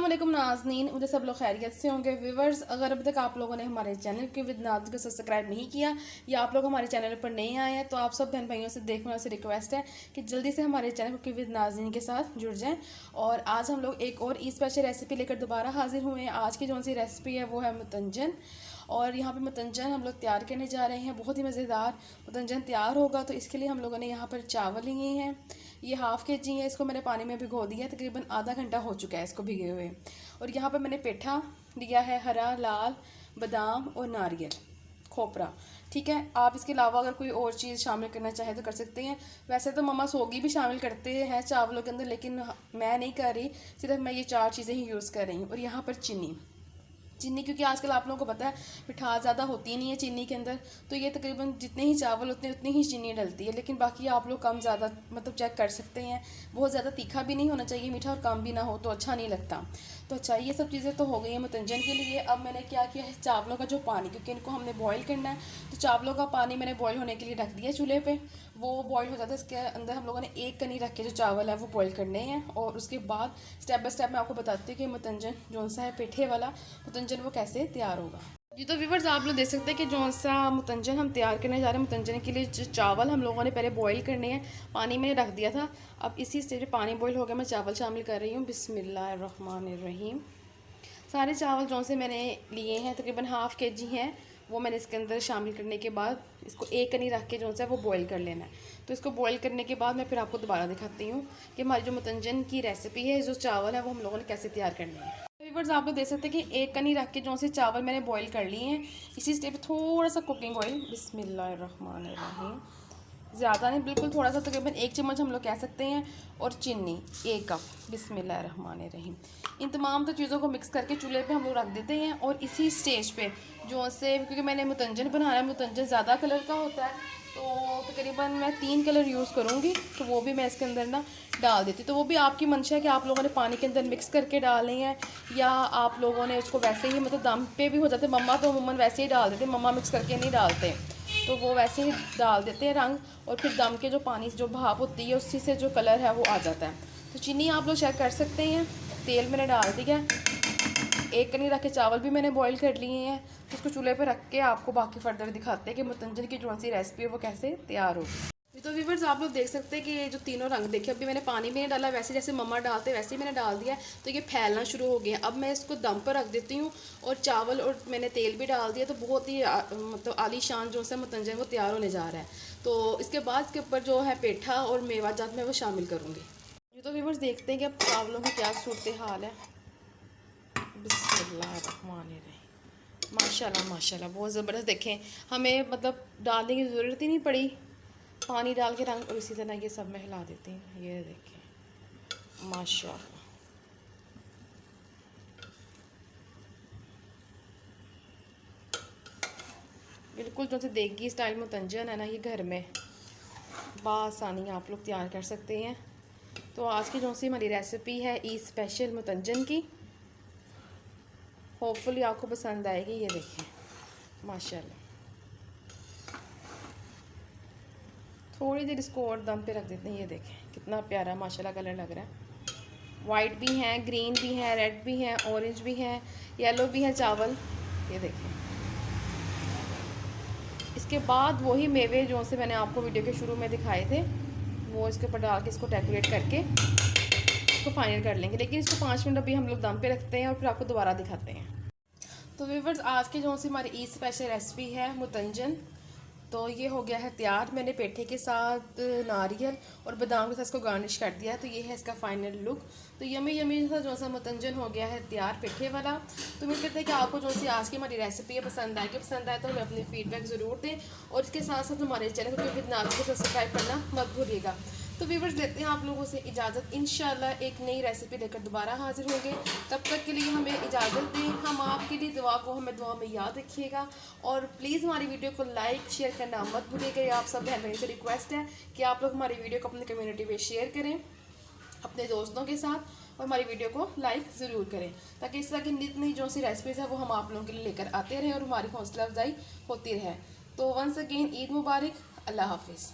अस्सलामुअलैकुम नाज़नीन, मुझे सब लोग खैरियत से होंगे। व्यूवर्स, अगर अभी तक आप लोगों ने हमारे चैनल के विद नाज़ को सब्सक्राइब नहीं किया या आप लोग हमारे चैनल पर नए आए हैं तो आप सब बहन भाइयों से देखने वाले से रिक्वेस्ट है कि जल्दी से हमारे चैनल के विद नाज़नीन के साथ जुड़ जाएं। और आज हम लोग एक और स्पेशल रेसिपी लेकर दोबारा हाजिर हुए हैं। आज की जो सी रेसिपी है वो है मतंजन। और यहाँ पे मतंजन हम लोग तैयार करने जा रहे हैं। बहुत ही मज़ेदार मतंजन तैयार होगा, तो इसके लिए हम लोगों ने यहाँ पर चावल लिए हैं। ये हाफ़ के जी है। इसको मैंने पानी में भिगो दिया है, तकरीबन आधा घंटा हो चुका है इसको भिगे हुए। और यहाँ पर मैंने पेठा लिया है, हरा, लाल, बादाम और नारियल, खोपरा। ठीक है, आप इसके अलावा अगर कोई और चीज़ शामिल करना चाहे तो कर सकते हैं। वैसे तो मम्मा सोगी भी शामिल करते हैं चावलों के अंदर, लेकिन मैं नहीं कर रही, सिर्फ मैं ये 4 चीज़ें ही यूज़ कर रही हूँ। और यहाँ पर चीनी, क्योंकि आजकल आप लोगों को पता है मिठास ज़्यादा होती नहीं है चीनी के अंदर, तो ये तकरीबन जितने ही चावल होते हैं उतनी ही चीनी डलती है। लेकिन बाकी आप लोग कम ज़्यादा मतलब चेक कर सकते हैं। बहुत ज़्यादा तीखा भी नहीं होना चाहिए मीठा, और कम भी ना हो तो अच्छा नहीं लगता। तो अच्छा, ये सब चीज़ें तो हो गई हैं मतंजन के लिए। अब मैंने क्या किया है, चावलों का जो पानी, क्योंकि इनको हमने बॉयल करना है, तो चावलों का पानी मैंने बॉयल होने के लिए रख दिया चूल्हे पे। वो बॉयल हो जाता है, इसके अंदर हम लोगों ने एक कनी रख के जो चावल है वो बॉयल करने हैं। और उसके बाद स्टेप बाय स्टेप मैं आपको बताती हूँ कि मतंजन जो सा है पेठे वाला मतंजन वो कैसे तैयार होगा। जी, तो व्यूवर्स आप लोग देख सकते हैं कि जो सा मुतंजन हम तैयार करने जा रहे हैं, मुतंजन के लिए जो चावल हम लोगों ने पहले बॉईल करने हैं, पानी में रख दिया था। अब इसी स्टेज पे पानी बॉईल हो गया, मैं चावल शामिल कर रही हूँ। बिस्मिल्लाहिर्रहमानिर्रहीम। सारे चावल जो से मैंने लिए हैं तकरीबन हाफ़ के जी हैं, वो मैंने इसके अंदर शामिल करने के बाद इसको एक कनी रख के जो है वो बॉईल कर लेना है। तो इसको बॉईल करने के बाद मैं फिर आपको दोबारा दिखाती हूँ कि हमारी जो मुतंजन की रेसिपी है, जो चावल है वो हम लोगों ने कैसे तैयार करने हैं। व्यूअर्स आप लोग देख सकते हैं कि एक कनी रख के जो से चावल मैंने बॉईल कर लिए हैं। इसी स्टेप पे थोड़ा सा कुकिंग ऑयल, बिस्मिल्लाहिर्रहमानिर्रहीम, ज़्यादा नहीं, बिल्कुल थोड़ा सा, तकरीबन 1 चम्मच हम लोग कह सकते हैं। और चीनी 1 कप, बिस्मिल्लाहिर्रहमानिर्रहीम। इन तमाम तो चीज़ों को मिक्स करके चूल्हे पे हम लोग रख देते हैं। और इसी स्टेज पे जो से, क्योंकि मैंने मुतंजन बनाना है, मुतंजन ज़्यादा कलर का होता है, तो तकरीबन मैं 3 कलर यूज़ करूँगी, तो वो भी मैं इसके अंदर ना डाल देती। तो वो भी आपकी मंशा है कि आप लोगों ने पानी के अंदर मिक्स करके डालनी है या आप लोगों ने उसको वैसे ही, मतलब दम पे भी हो जाते। मम्मा तो अमूमन वैसे ही डाल देते, मम्मा मिक्स करके नहीं डालते, तो वो वैसे ही डाल देते हैं रंग। और फिर दम के जो पानी जो भाप होती है उसी से जो कलर है वो आ जाता है। तो चीनी आप लोग चेक कर सकते हैं। तेल मैंने डाल दिया, एक कनी रख के चावल भी मैंने बॉईल कर लिए हैं। तो उसको चूल्हे पे रख के आपको बाकी फर्दर दिखाते हैं कि मुतंजन की जो सी रेसिपी है वो कैसे तैयार होगी। तो व्यूअर्स आप लोग देख सकते हैं कि ये जो तीनों रंग देखे, अभी मैंने पानी में नहीं डाला, वैसे जैसे मम्मा डालते वैसे ही मैंने डाल दिया। तो ये फैलना शुरू हो गया। अब मैं इसको दम पर रख देती हूँ। और चावल और मैंने तेल भी डाल दिया, तो बहुत ही मतलब आलीशान जो सा मुतंजन वो तैयार होने जा रहा है। तो इसके बाद इसके ऊपर जो है पेठा और मेवा जात मैं वो शामिल करूँगी। तो व्यूअर्स देखते हैं कि अब चावलों की क्या सूरत हाल है। बिस्मिल्लाहिर्रहमानिर्रहीम। माशाल्लाह माशाल्लाह, बहुत ज़बरदस्त। देखें, हमें मतलब डालने की ज़रूरत ही नहीं पड़ी, पानी डाल के रंग। और इसी तरह ये सब मैं हिला देती हूँ। ये देखें, माशाल्लाह। बिल्कुल जो से देगी स्टाइल मुतंजन है ना, ये घर में बासानी आप लोग तैयार कर सकते हैं। तो आज की जो सी हमारी रेसिपी है ईद स्पेशल मुतंजन की, होपफुली आपको पसंद आएगी। ये देखें माशाल्लाह। थोड़ी देर इसको और दम पे रख देते हैं। ये देखें कितना प्यारा माशाल्लाह कलर लग रहा है। वाइट भी हैं, ग्रीन भी हैं, रेड भी हैं, ऑरेंज भी हैं, येलो भी हैं चावल। ये देखें। इसके बाद वही मेवे जो से मैंने आपको वीडियो के शुरू में दिखाए थे, वो इसके ऊपर डाल के इसको डेकोरेट करके इसको फाइनल कर लेंगे। लेकिन इसको 5 मिनट अभी हम लोग दम पे रखते हैं और फिर आपको दोबारा दिखाते हैं। तो व्यूअर्स आज की जो सी हमारी ईद स्पेशल रेसिपी है मुतंजन, तो ये हो गया है तैयार। मैंने पेठे के साथ नारियल और बादाम के साथ इसको गार्निश कर दिया। तो ये है इसका फाइनल लुक। तो यमी यमी सा जो सा मुतंजन हो गया है तैयार पेठे वाला। तो उम्मीद करते हैं कि आपको जो सी आज की हमारी रेसिपी है पसंद आए। कि पसंद आए तो हमें अपनी फीडबैक ज़रूर दें। और इसके साथ साथ हमारे चैनल को विद नाज़ को सब्सक्राइब करना मत भूलिएगा। तो व्यूअर्स देते हैं आप लोगों से इजाज़त। इंशाल्लाह एक नई रेसिपी लेकर दोबारा हाजिर होंगे। तब तक के लिए हमें इजाज़त दें। हम आपके लिए दुआ को हमें दुआ में याद रखिएगा। और प्लीज़ हमारी वीडियो को लाइक शेयर करना मत भूलिएगा। ये आप सब बहन भाइयों से रिक्वेस्ट है कि आप लोग हमारी वीडियो को अपनी कम्युनिटी में शेयर करें अपने दोस्तों के साथ, और हमारी वीडियो को लाइक ज़रूर करें, ताकि इस तरह की नित नई जो सी रेसिपीज़ है वो हम आप लोगों के लिए लेकर आते रहें और हमारी हौसला अफजाई होती रहे। तो वंस अगेन ईद मुबारक। अल्लाह हाफिज़।